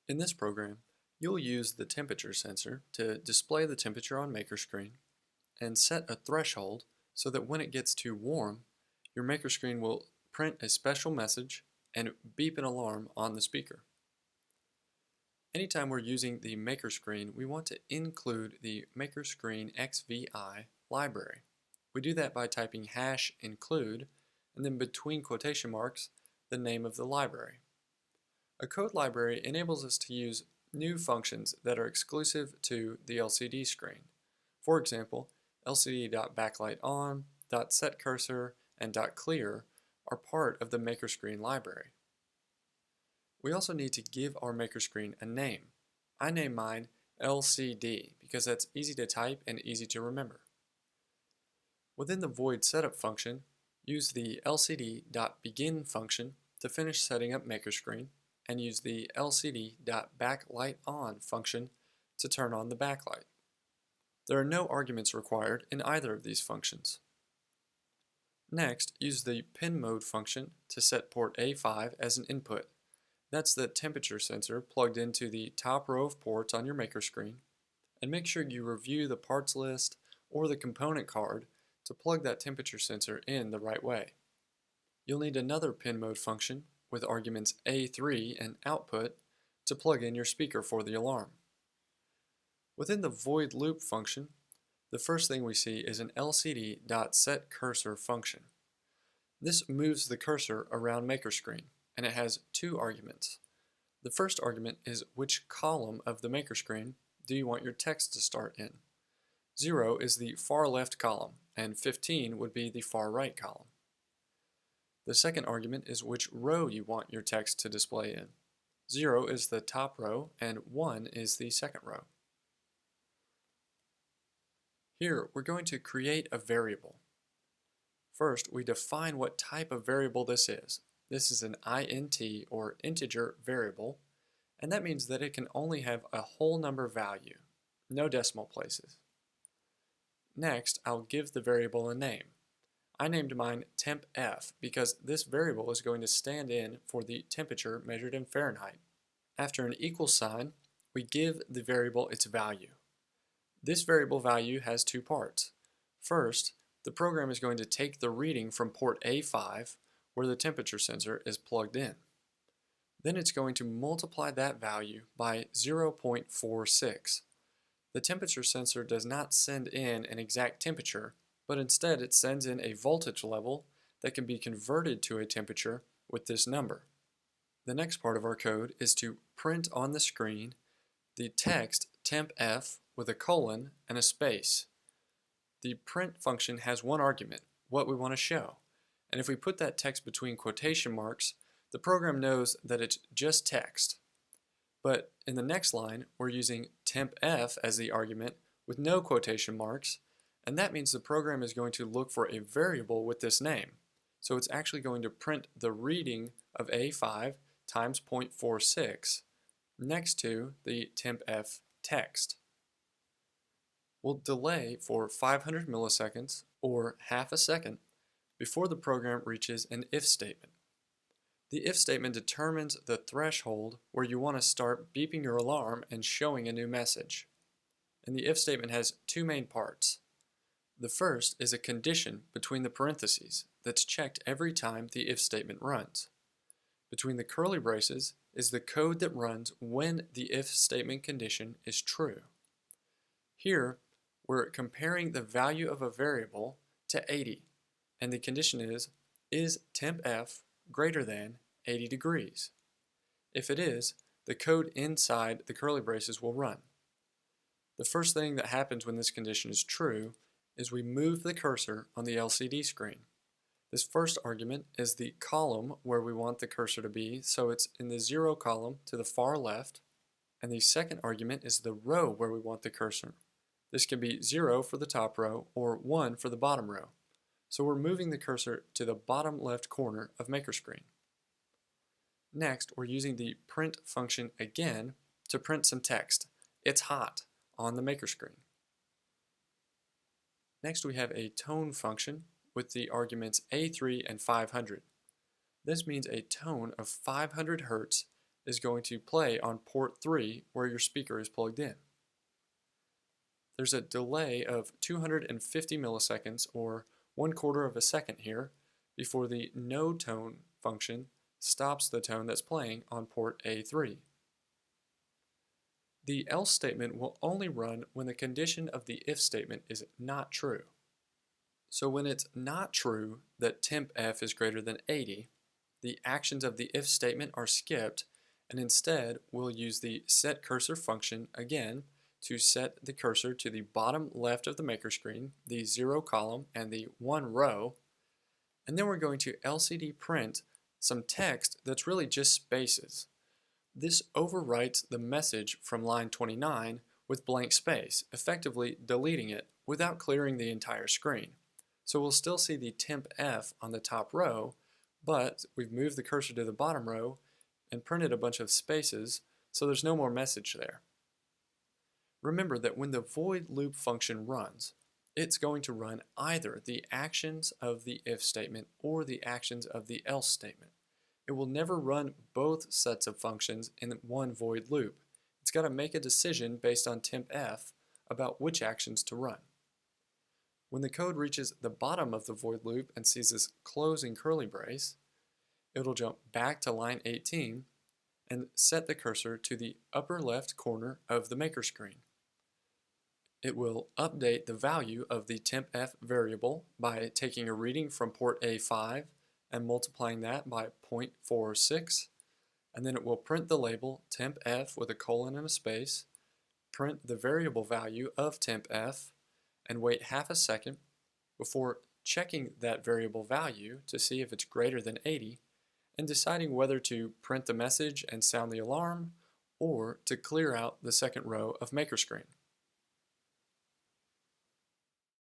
In this program, you'll use the temperature sensor to display the temperature on Maker Screen and set a threshold so that when it gets too warm, your Maker Screen will print a special message and beep an alarm on the speaker. Anytime we're using the Maker Screen, we want to include the Maker Screen XVI library. We do that by typing #include and then between quotation marks the name of the library. A code library enables us to use new functions that are exclusive to the LCD screen. For example, lcd.backlighton, .setCursor, and .clear are part of the Maker Screen library. We also need to give our Maker Screen a name. I name mine LCD because that's easy to type and easy to remember. Within the void setup function, use the lcd.begin function to finish setting up Maker Screen, and use the lcd.backlighton function to turn on the backlight. There are no arguments required in either of these functions. Next, use the pin mode function to set port A5 as an input. That's the temperature sensor plugged into the top row of ports on your Maker Screen, and make sure you review the parts list or the component card to plug that temperature sensor in the right way. You'll need another pin mode function with arguments A3 and output to plug in your speaker for the alarm. Within the void loop function, the first thing we see is an lcd.setCursor function. This moves the cursor around Maker Screen, and it has two arguments. The first argument is which column of the Maker Screen do you want your text to start in. 0 is the far left column, and 15 would be the far right column. The second argument is which row you want your text to display in. 0 is the top row and 1 is the second row. Here we're going to create a variable. First, we define what type of variable this is. This is an int or integer variable, and that means that it can only have a whole number value, no decimal places. Next, I'll give the variable a name. I named mine tempf because this variable is going to stand in for the temperature measured in Fahrenheit. After an equal sign, we give the variable its value. This variable value has two parts. First, the program is going to take the reading from port A5 where the temperature sensor is plugged in. Then it's going to multiply that value by 0.46. The temperature sensor does not send in an exact temperature, but instead it sends in a voltage level that can be converted to a temperature with this number. The next part of our code is to print on the screen the text tempf with a colon and a space. The print function has one argument, what we want to show, and if we put that text between quotation marks, the program knows that it's just text. But in the next line, we're using tempf as the argument with no quotation marks, and that means the program is going to look for a variable with this name. So it's actually going to print the reading of A5 times 0.46 next to the tempf text. We'll delay for 500 milliseconds or half a second before the program reaches an if statement. The if statement determines the threshold where you want to start beeping your alarm and showing a new message. And the if statement has two main parts. The first is a condition between the parentheses that's checked every time the if statement runs. Between the curly braces is the code that runs when the if statement condition is true. Here, we're comparing the value of a variable to 80, and the condition is tempf greater than 80 degrees? If it is, the code inside the curly braces will run. The first thing that happens when this condition is true is we move the cursor on the LCD screen. This first argument is the column where we want the cursor to be, so it's in the 0 column to the far left, and the second argument is the row where we want the cursor. This can be 0 for the top row or 1 for the bottom row. So we're moving the cursor to the bottom left corner of Maker Screen. Next, we're using the print function again to print some text. It's hot on the Maker Screen. Next, we have a tone function with the arguments A3 and 500. This means a tone of 500 Hz is going to play on port 3 where your speaker is plugged in. There's a delay of 250 milliseconds or 1/4 of a second here before the no tone function stops the tone that's playing on port A3. The else statement will only run when the condition of the if statement is not true. So when it's not true that temp f is greater than 80, the actions of the if statement are skipped, and instead we'll use the setCursor function again to set the cursor to the bottom left of the maker screen, the 0 column, and the 1 row, and then we're going to LCD print some text that's really just spaces. This overwrites the message from line 29 with blank space, effectively deleting it without clearing the entire screen. So we'll still see the temp F on the top row, but we've moved the cursor to the bottom row and printed a bunch of spaces, so there's no more message there. Remember that when the void loop function runs, it's going to run either the actions of the if statement or the actions of the else statement. It will never run both sets of functions in one void loop. It's got to make a decision based on temp F about which actions to run. When the code reaches the bottom of the void loop and sees this closing curly brace, it'll jump back to line 18 and set the cursor to the upper left corner of the maker screen. It will update the value of the tempf variable by taking a reading from port A5 and multiplying that by 0.46, and then it will print the label tempf with a colon and a space, print the variable value of tempf, and wait half a second before checking that variable value to see if it's greater than 80 and deciding whether to print the message and sound the alarm or to clear out the second row of maker screen.